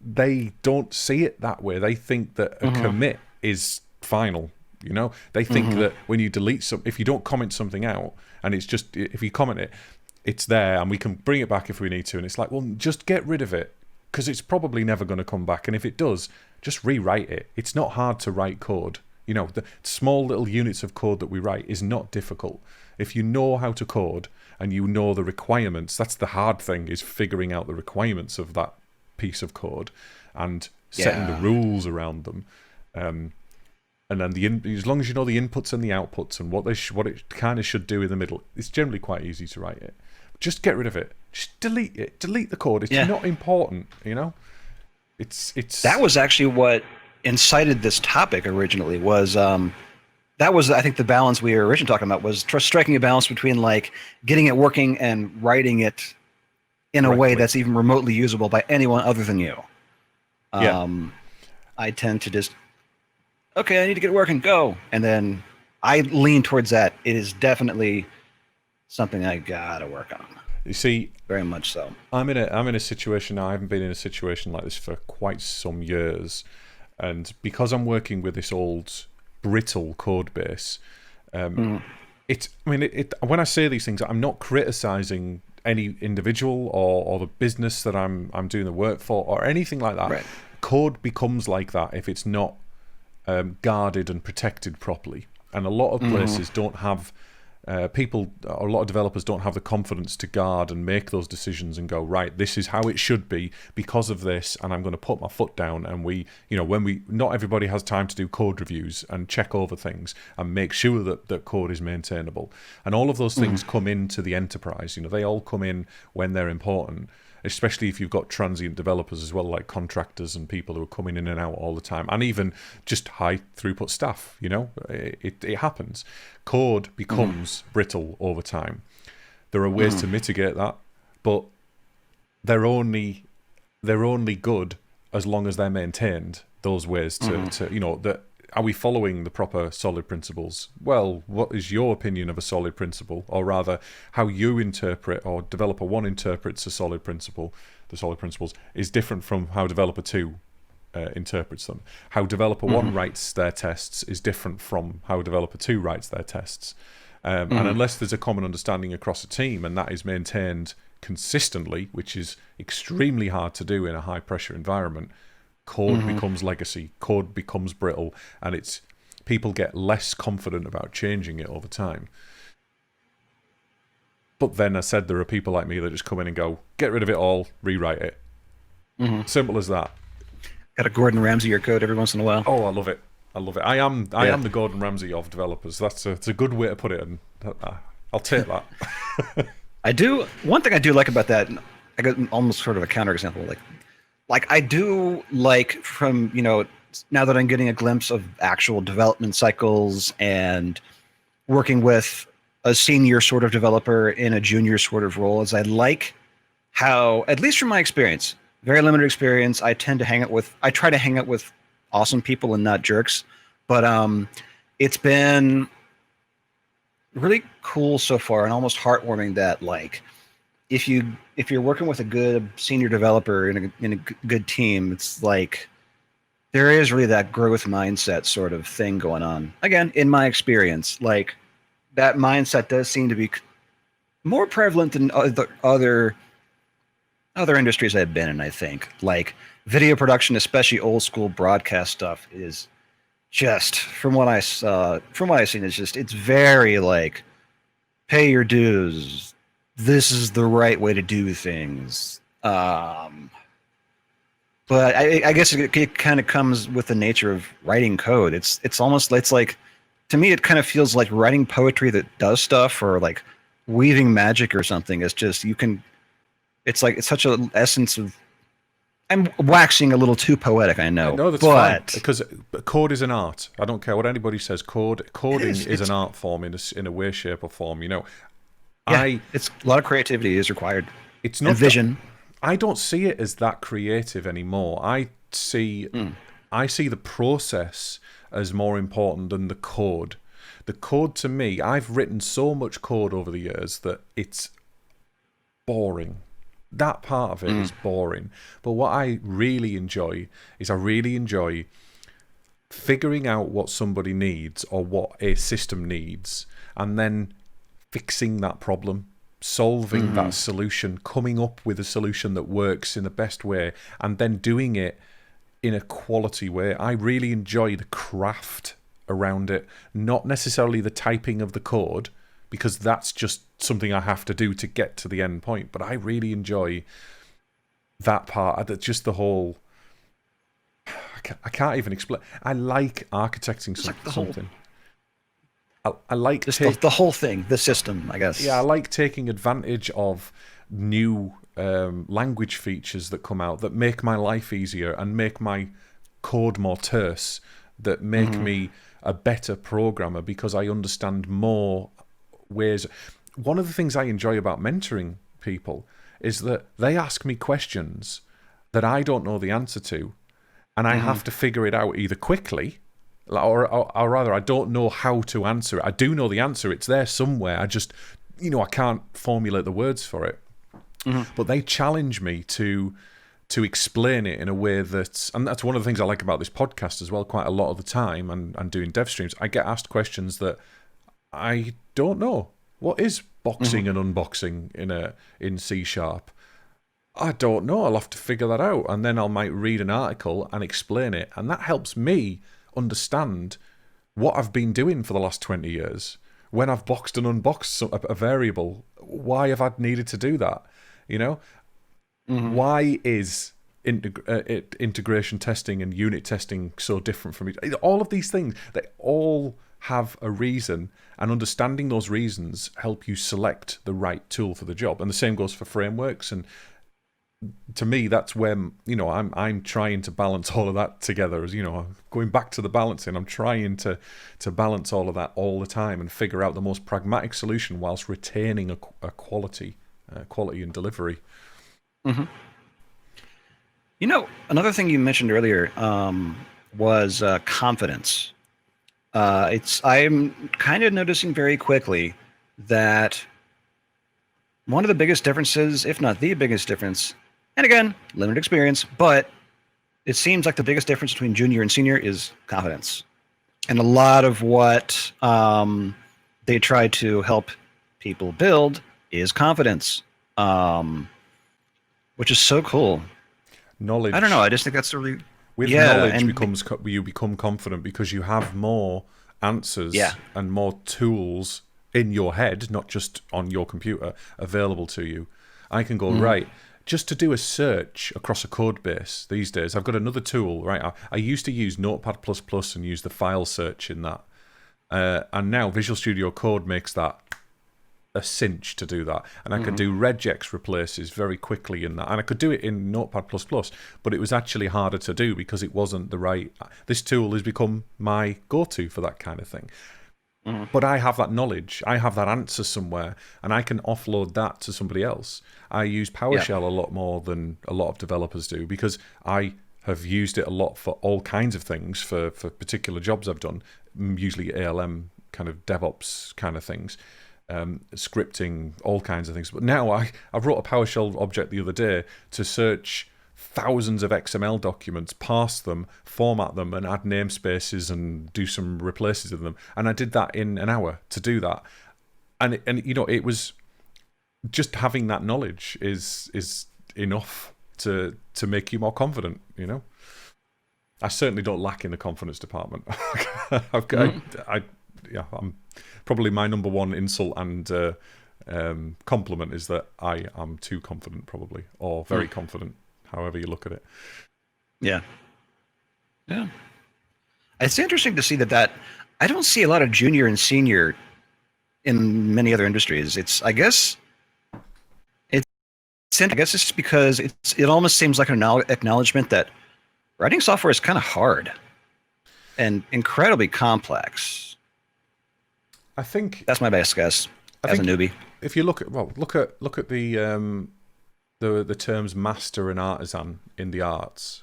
they don't see it that way. They think that a commit is final. You know, they think that when you delete if you don't comment something out, and it's just, if you comment it, it's there, and we can bring it back if we need to. And it's like, well, just get rid of it, because it's probably never going to come back. And if it does, just rewrite it. It's not hard to write code. You know, the small little units of code that we write is not difficult. If you know how to code and you know the requirements, that's the hard thing, is figuring out the requirements of that piece of code and setting the rules around them. And then as long as you know the inputs and the outputs and what it kind of should do in the middle, it's generally quite easy to write it. Just get rid of it. Just delete it. Delete the code. It's not important, you know? It's That was actually what incited this topic originally, was that was, I think, the balance we were originally talking about, was striking a balance between like getting it working and writing it in a way that's even remotely usable by anyone other than you. I tend to just, okay, I need to get working, go. And then I lean towards that. It is definitely something I gotta work on. You see, very much so. I'm in a situation now. I haven't been in a situation like this for quite some years, and because I'm working with this old brittle code base, when I say these things, I'm not criticizing any individual or the business that I'm doing the work for or anything like that. Right. Code becomes like that if it's not guarded and protected properly, and a lot of places don't have a lot of developers don't have the confidence to guard and make those decisions and go, right, this is how it should be because of this, and I'm going to put my foot down. And not everybody has time to do code reviews and check over things and make sure that code is maintainable, and all of those things come into the enterprise. You know, they all come in when they're important, especially if you've got transient developers as well, like contractors and people who are coming in and out all the time, and even just high throughput staff. You know, it happens. Code becomes brittle over time. There are ways to mitigate that, but they're only good as long as they're maintained. Those ways to are we following the proper solid principles? Well, what is your opinion of a solid principle? Or rather, how you interpret, or developer 1 interprets a solid principle, the solid principles, is different from how developer 2 interprets them. How developer 1 writes their tests is different from how developer 2 writes their tests. And unless there's a common understanding across a team, and that is maintained consistently, which is extremely hard to do in a high-pressure environment, code becomes legacy, code becomes brittle, and people get less confident about changing it over time. But then I said there are people like me that just come in and go, get rid of it all, rewrite it. Simple as that. Got to Gordon Ramsay your code every once in a while. Oh, I love it. I am the Gordon Ramsay of developers. It's a good way to put it, and I'll take that. One thing I do like about that, I got almost sort of a counterexample, like I do like, from, now that I'm getting a glimpse of actual development cycles and working with a senior sort of developer in a junior sort of role, is I like how, at least from my experience, very limited experience, I try to hang out with awesome people and not jerks. But it's been really cool so far, and almost heartwarming that, like, if you're working with a good senior developer in a good team, it's like there is really that growth mindset sort of thing going on. Again, in my experience, like, that mindset does seem to be more prevalent than other industries I've been in. I think, like, video production, especially old school broadcast stuff, is just, from what I've seen, it's very like, pay your dues. This is the right way to do things. But I guess it kind of comes with the nature of writing code. It's like, to me, it kind of feels like writing poetry that does stuff, or like weaving magic or something. It's just, it's such an essence of, I'm waxing a little too poetic, I know. No, that's fine, because code is an art. I don't care what anybody says. Coding is an art form in a way, shape, or form. It's a lot of creativity is required. It's not and vision. I don't see it as that creative anymore. I see the process as more important than the code. The code, to me, I've written so much code over the years that it's boring. That part of it is boring. But what I really enjoy is I really enjoy figuring out what somebody needs or what a system needs, and then fixing that problem, solving that solution, coming up with a solution that works in the best way, and then doing it in a quality way. I really enjoy the craft around it, not necessarily the typing of the code, because that's just something I have to do to get to the end point. But I really enjoy that part. Just the whole... I can't even explain. I like architecting something. I like... Just the whole thing, the system, I guess. Yeah, I like taking advantage of new language features that come out that make my life easier and make my code more terse, that make me a better programmer because I understand more ways. One of the things I enjoy about mentoring people is that they ask me questions that I don't know the answer to, and I have to figure it out either quickly, or rather, I don't know how to answer it. I do know the answer; it's there somewhere. I just, I can't formulate the words for it. But they challenge me to explain it in a way that, and that's one of the things I like about this podcast as well. Quite a lot of the time, and doing dev streams, I get asked questions that I don't know. What is boxing and unboxing in C#? I don't know. I'll have to figure that out, and then I might read an article and explain it, and that helps me understand what I've been doing for the last 20 years. When I've boxed and unboxed a variable, why have I needed to do that? Why is integration testing and unit testing so different from each other? All of these things, they all have a reason, and understanding those reasons help you select the right tool for the job. And the same goes for frameworks. And to me, that's when I'm trying to balance all of that together. As going back to the balancing, I'm trying to balance all of that all the time and figure out the most pragmatic solution whilst retaining a quality and delivery. Another thing you mentioned earlier was confidence. I'm kind of noticing very quickly that one of the biggest differences, if not the biggest difference, and again, limited experience, but it seems like the biggest difference between junior and senior is confidence. And a lot of what they try to help people build is confidence, which is so cool. Knowledge. I don't know. I just think that's really... With knowledge you become confident because you have more answers and more tools in your head, not just on your computer, available to you. I can go, right, just to do a search across a code base these days, I've got another tool, right? I used to use Notepad++ and use the file search in that. And now Visual Studio Code makes that a cinch to do that. And I could do regex replaces very quickly in that. And I could do it in Notepad++, but it was actually harder to do because it wasn't the right... This tool has become my go-to for that kind of thing. But I have that knowledge. I have that answer somewhere, and I can offload that to somebody else. I use PowerShell a lot more than a lot of developers do because I have used it a lot for all kinds of things, for particular jobs I've done, usually ALM kind of DevOps kind of things. Scripting, all kinds of things. But now I wrote a PowerShell object the other day to search thousands of XML documents, parse them, format them, and add namespaces and do some replaces of them. And I did that in an hour to do that. And it was just having that knowledge is enough to make you more confident. I certainly don't lack in the confidence department. I'm probably my number one insult and compliment is that I am too confident, probably, or very confident, however you look at it. Yeah. It's interesting to see that I don't see a lot of junior and senior in many other industries. I guess it's because it almost seems like an acknowledgement that writing software is kind of hard and incredibly complex. I think that's my best guess as a newbie. If you look at the terms master and artisan in the arts,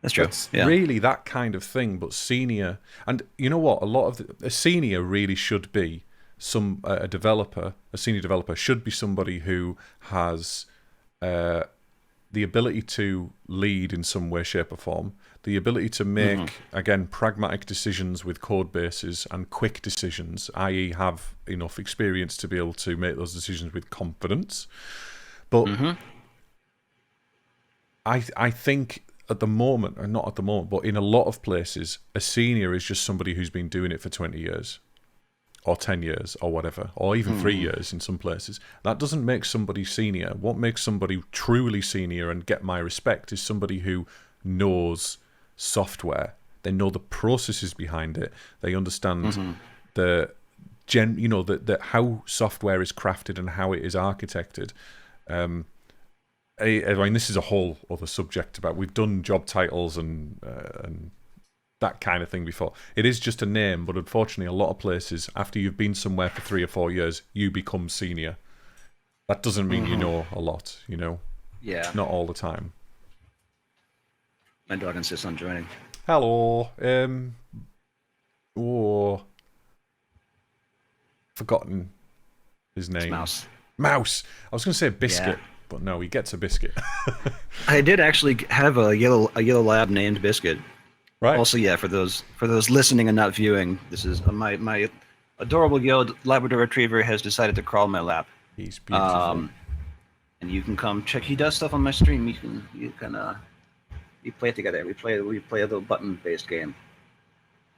that's true. It's really that kind of thing, but senior. And you know what? A lot of a senior really should be a developer, a senior developer, should be somebody who has the ability to lead in some way, shape, or form, the ability to make, again, pragmatic decisions with code bases and quick decisions, i.e. have enough experience to be able to make those decisions with confidence. But I think at the moment, or not at the moment, but in a lot of places, a senior is just somebody who's been doing it for 20 years. Or 10 years, or whatever, or even 3 years in some places. That doesn't make somebody senior. What makes somebody truly senior and get my respect is somebody who knows software. They know the processes behind it. They understand the how software is crafted and how it is architected. I mean, this is a whole other subject about. We've done job titles and that kind of thing before. It is just a name, but unfortunately, a lot of places, after you've been somewhere for 3 or 4 years, you become senior. That doesn't mean you know a lot, you know? Yeah. Not all the time. My dog insists on joining. Hello. Forgotten his name. It's Mouse. Mouse. I was going to say Biscuit, but no, he gets a biscuit. I did actually have a yellow lab named Biscuit. Right. Also, yeah, for those listening and not viewing, this is my adorable yellow Labrador Retriever has decided to crawl in my lap. He's beautiful. And you can come check. He does stuff on my stream. We play it together. We play a little button-based game.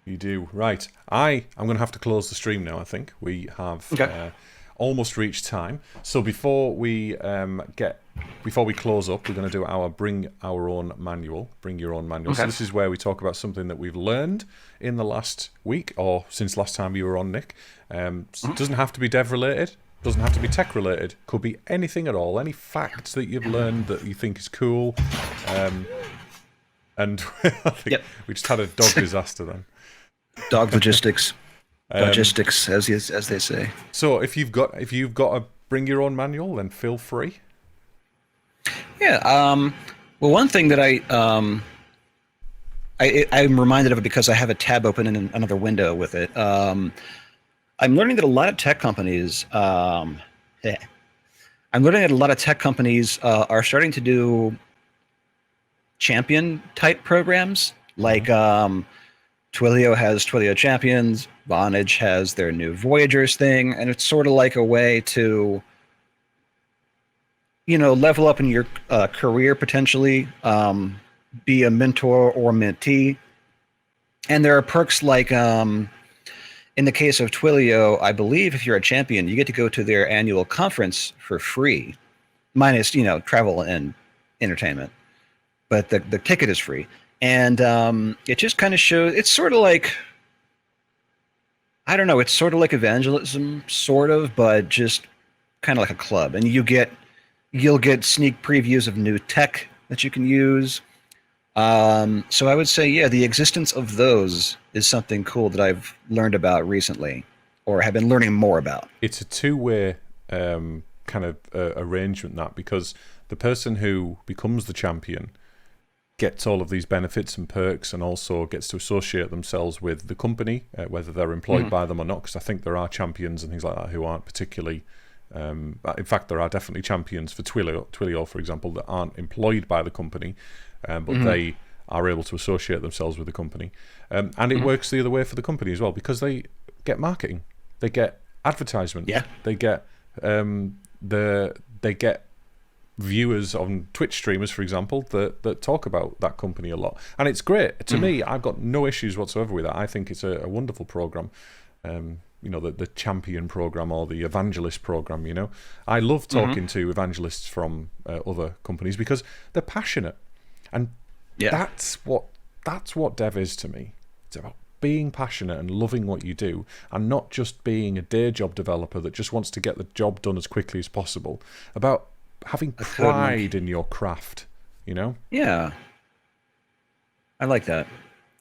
You do, right. I'm going to have to close the stream now. I think we have almost reached time. So before we close up, we're going to do our Bring Your Own Manual. Okay. So this is where we talk about something that we've learned in the last week or since last time you were on, Nick. It doesn't have to be dev related. Doesn't have to be tech related. Could be anything at all. Any facts that you've learned that you think is cool. And I think we just had a dog disaster then. Dog logistics. Logistics, as they say. So if you've got a Bring Your Own Manual, then feel free. Yeah. Well, one thing that I'm reminded of it because I have a tab open in another window with it. I'm learning that a lot of tech companies. I'm learning that a lot of tech companies are starting to do champion type programs, like Twilio has Twilio Champions, Vonage has their new Voyagers thing, and it's sort of like a way to, level up in your career potentially, be a mentor or mentee. And there are perks like, in the case of Twilio, I believe if you're a champion, you get to go to their annual conference for free, minus, travel and entertainment. But the ticket is free. And it just kind of shows, it's sort of like, I don't know, it's sort of like evangelism, sort of, but just kind of like a club. And you'll get sneak previews of new tech that you can use. So I would say, the existence of those is something cool that I've learned about recently, or have been learning more about. It's a two-way kind of arrangement, that, because the person who becomes the champion gets all of these benefits and perks, and also gets to associate themselves with the company, whether they're employed by them or not, because I think there are champions and things like that who aren't particularly... in fact, there are definitely champions for Twilio, for example, that aren't employed by the company, but they are able to associate themselves with the company. And it works the other way for the company as well, because they get marketing, they get advertisement, they get they get viewers on Twitch streamers, for example, that talk about that company a lot. And it's great. To me, I've got no issues whatsoever with that. I think it's a wonderful program. The champion program or the evangelist program, I love talking to evangelists from other companies because they're passionate. And that's what dev is to me. It's about being passionate and loving what you do, and not just being a day job developer that just wants to get the job done as quickly as possible. About having pride in your craft, Yeah. I like that.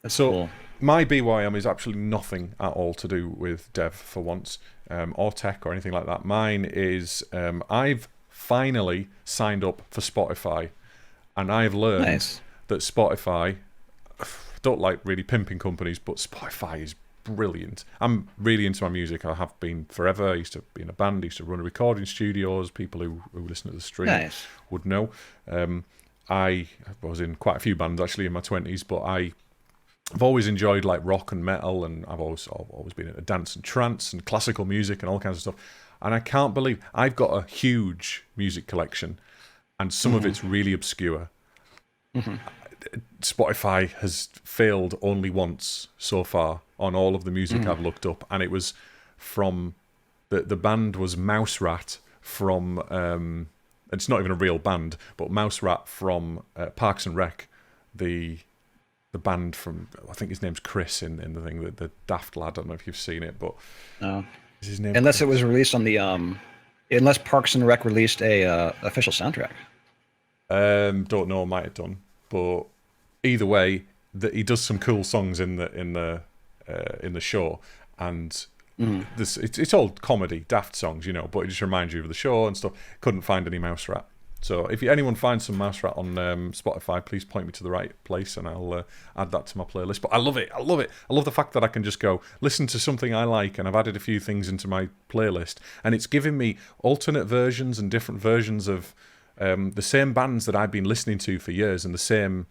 That's cool. My BYM is absolutely nothing at all to do with dev for once, or tech or anything like that. Mine is, I've finally signed up for Spotify, and I've learned that Spotify, don't like really pimping companies, but Spotify is brilliant. I'm really into my music. I have been forever. I used to be in a band. I used to run recording studios. People who listen to the stream would know. I was in quite a few bands actually in my 20s, but I've always enjoyed like rock and metal, and I've always been into dance and trance and classical music and all kinds of stuff. And I can't believe I've got a huge music collection, and some of it's really obscure. Spotify has failed only once so far on all of the music I've looked up, and it was from the band was Mouse Rat from it's not even a real band, but Mouse Rat from Parks and Rec, the band from, I think his name's Chris in the thing, the Daft lad. I don't know if you've seen it, but is his name unless Chris? It was released on the unless Parks and Rec released a official soundtrack. Don't know, might have done, but either way, he does some cool songs in the show, and it's all comedy, daft songs, but it just reminds you of the show and stuff. Couldn't find any Mouse Rat. So if anyone finds some Mouse Rat on Spotify, please point me to the right place, and I'll add that to my playlist. But I love it. I love the fact that I can just go listen to something I like, and I've added a few things into my playlist, and it's giving me alternate versions and different versions of the same bands that I've been listening to for years, and the same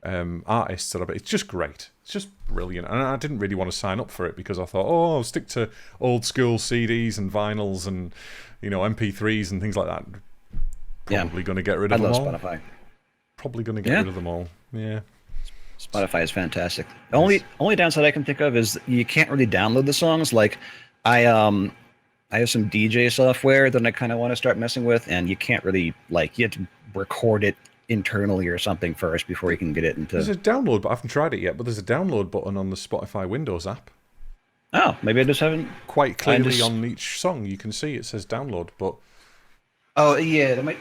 artists that it's just great. It's just brilliant. And I didn't really want to sign up for it because I thought, I'll stick to old school CDs and vinyls and MP3s and things like that. Probably going to get rid of them all. I love Spotify. Probably going to get rid of them all. Yeah. Spotify is fantastic. The only downside I can think of is you can't really download the songs. Like I have some DJ software that I kind of want to start messing with, and you can't really you have to record it internally or something first before you can get it into. There's a download, but I haven't tried it yet. But there's a download button on the Spotify Windows app. Oh, maybe I just haven't. Quite clearly on each song, you can see it says download, but. Oh yeah, that might.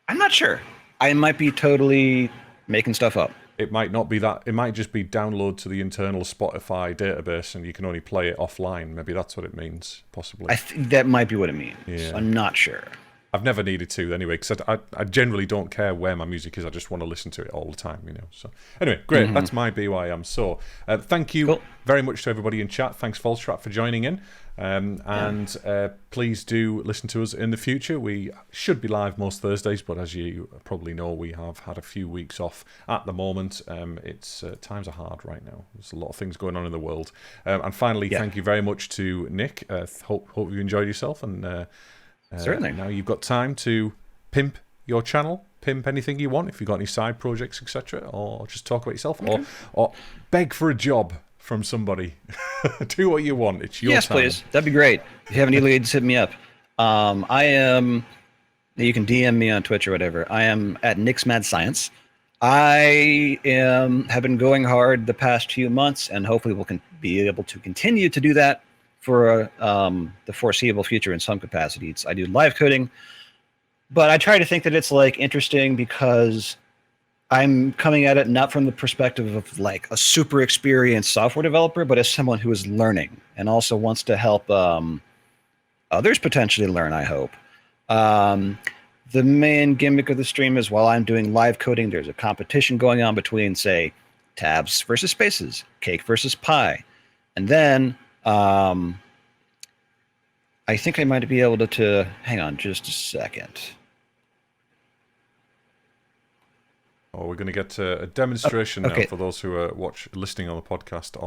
I'm not sure. I might be totally making stuff up. It might not be that. It might just be download to the internal Spotify database, and you can only play it offline. Maybe that's what it means, possibly. I think that might be what it means. Yeah. I'm not sure. I've never needed to anyway, because I generally don't care where my music is. I just want to listen to it all the time, So anyway, great. That's my BYM. So thank you very much to everybody in chat. Thanks, Volstrat, for joining in. And please do listen to us in the future. We should be live most Thursdays, but as you probably know, we have had a few weeks off at the moment. It's times are hard right now. There's a lot of things going on in the world. And finally, thank you very much to Nick. Hope you enjoyed yourself, and certainly. Now you've got time to pimp your channel, pimp anything you want, if you've got any side projects, etc., or just talk about yourself, or beg for a job from somebody. Do what you want. It's your time. Yes, please. That'd be great. If you have any leads, hit me up. I am. You can DM me on Twitch or whatever. I am at Nick's Mad Science. I have been going hard the past few months, and hopefully we'll be able to continue to do that for the foreseeable future in some capacities. I do live coding, but I try to think that it's interesting because I'm coming at it not from the perspective of a super experienced software developer, but as someone who is learning and also wants to help others potentially learn, I hope. The main gimmick of the stream is while I'm doing live coding, there's a competition going on between, say, tabs versus spaces, cake versus pie. And then I think I might be able to hang on just a second. Oh, we're going to get a demonstration now for those who are listening on the podcast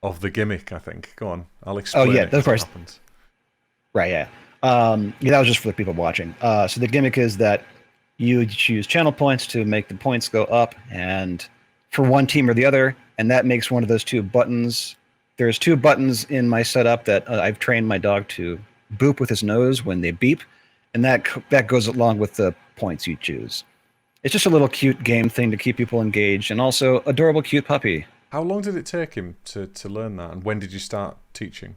of the gimmick, I think. Go on, I'll explain. Oh yeah, of course. Happens. Right, yeah. That was just for the people watching. So the gimmick is that you choose channel points to make the points go up, and for one team or the other, and that makes one of those two buttons. There's two buttons in my setup that I've trained my dog to boop with his nose when they beep, and that goes along with the points you choose. It's just a little cute game thing to keep people engaged, and also adorable, cute puppy. How long did it take him to learn that, and when did you start teaching?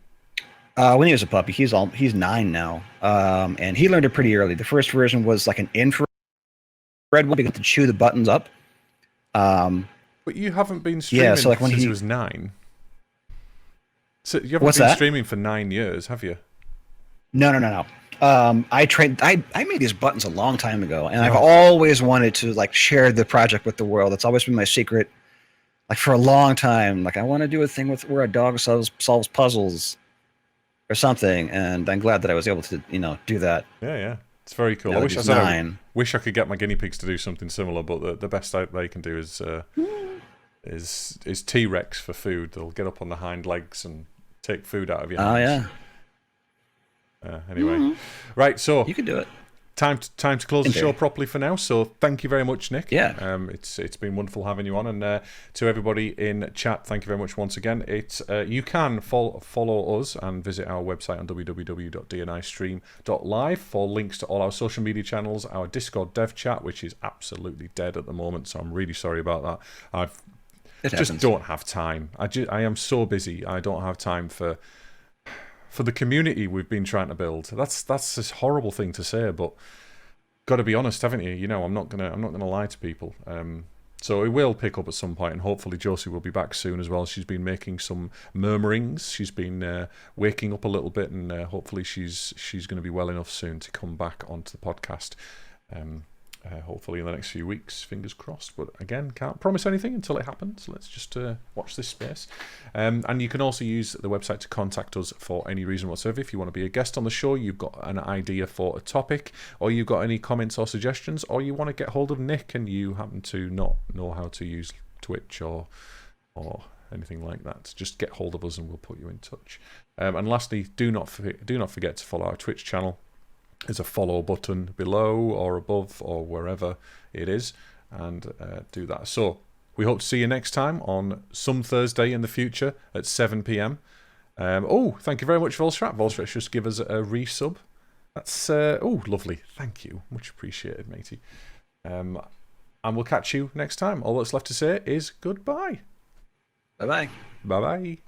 When he was a puppy. He's 9 now, and he learned it pretty early. The first version was like an infrared one, to chew the buttons up. But you haven't been streaming since he was 9. So you haven't been streaming for 9 years, have you? No. I made these buttons a long time ago, and I've always wanted to share the project with the world. It's always been my secret. like for a long time. Like I want to do a thing with where a dog solves puzzles or something, and I'm glad that I was able to do that. Yeah, it's very cool. I wish I could get my guinea pigs to do something similar, but the best they can do is T-Rex for food. They'll get up on the hind legs and take food out of your hands. Oh yeah. Anyway, right. So you can do it. Time to close the show properly for now. So thank you very much, Nick. Yeah. It's been wonderful having you on, and to everybody in chat, thank you very much once again. It's you can follow us and visit our website on www.dnistream.live for links to all our social media channels, our Discord dev chat, which is absolutely dead at the moment, so I'm really sorry about that. Don't have time. I am so busy. I don't have time for the community we've been trying to build. That's this horrible thing to say, but got to be honest, haven't you? I'm not gonna lie to people. So it will pick up at some point, and hopefully Josie will be back soon as well. She's been making some murmurings. She's been waking up a little bit, and hopefully she's going to be well enough soon to come back onto the podcast. Hopefully in the next few weeks, fingers crossed. But again, can't promise anything until it happens. Let's just watch this space. And you can also use the website to contact us for any reason whatsoever. If you want to be a guest on the show, you've got an idea for a topic, or you've got any comments or suggestions, or you want to get hold of Nick and you happen to not know how to use Twitch or anything like that, just get hold of us and we'll put you in touch. And lastly, do not forget to follow our Twitch channel. There's a follow button below or above or wherever it is, and do that. So we hope to see you next time on some Thursday in the future at 7 p.m. Thank you very much, Volstrat. Volstrat just give us a resub. That's lovely. Thank you, much appreciated, matey. And we'll catch you next time. All that's left to say is goodbye. Bye bye. Bye bye.